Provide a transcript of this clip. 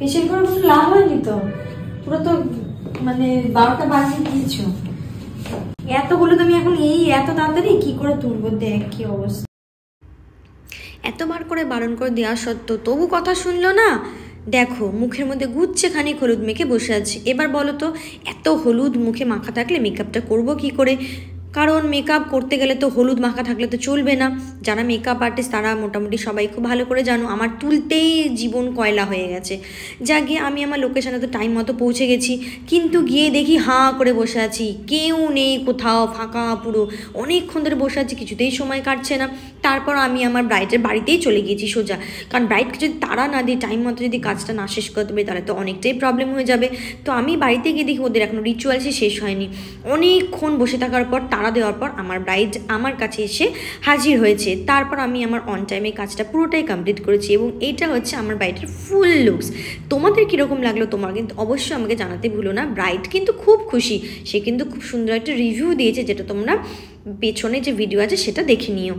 Facial করে কোনো লাভ হয়নি তো, পুরো তো মানে 12টা বাজিয়ে দিয়েছো। এতগুলো তুমি এখন এত তাড়াতাড়ি কি করে তুলবো, দেখ কি অবস্থা। এতবার করে বারণ করে দেওয়া সত্ত্বেও তবু কথা শুনলো না। দেখো মুখের মধ্যে গুচ্ছে খানিক হলুদ মেখে বসে আছে। এবার বলো তো, এত হলুদ মুখে মাখা থাকলে মেকআপটা করবো কি করে? কারণ মেকআপ করতে গেলে তো হলুদ মাখা থাকলে তো চলবে না। যারা মেকআপ আর্টিস্ট তারা মোটামুটি সবাই খুব ভালো করে জানো, আমার তুলতেই জীবন কয়লা হয়ে গেছে। যা গিয়ে আমি আমার লোকেশানে তো টাইম মতো পৌঁছে গেছি, কিন্তু গিয়ে দেখি হাঁ করে বসে আছি, কেউ নেই কোথাও, ফাঁকা পুরো। অনেকক্ষণ ধরে বসে আছি, কিছুতেই সময় কাটছে না। তারপর আমি আমার ব্রাইডের বাড়িতেই চলে গিয়েছি সোজা, কারণ ব্রাইডকে যদি তাড়া না দিই, টাইম মতো যদি কাজটা না শেষ করতে পারি তাহলে তো অনেকটাই প্রবলেম হয়ে যাবে। তো আমি বাড়িতে গিয়ে দেখি ওদের এখনও রিচুয়ালসই শেষ হয়নি। অনেকক্ষণ বসে থাকার পর তাড়া দেওয়ার পর আমার ব্রাইড আমার কাছে এসে হাজির হয়েছে। তারপর আমি আমার অন টাইমে কাজটা পুরোটাই কমপ্লিট করেছি, এবং এইটা হচ্ছে আমার ব্রাইডের ফুল লুকস। তোমাদের কীরকম লাগলো তোমার কিন্তু অবশ্যই আমাকে জানাতে ভুলো না। ব্রাইড কিন্তু খুব খুশি, সে কিন্তু খুব সুন্দর একটা রিভিউ দিয়েছে, যেটা তোমরা পেছনে যে ভিডিও আছে সেটা দেখে নিও।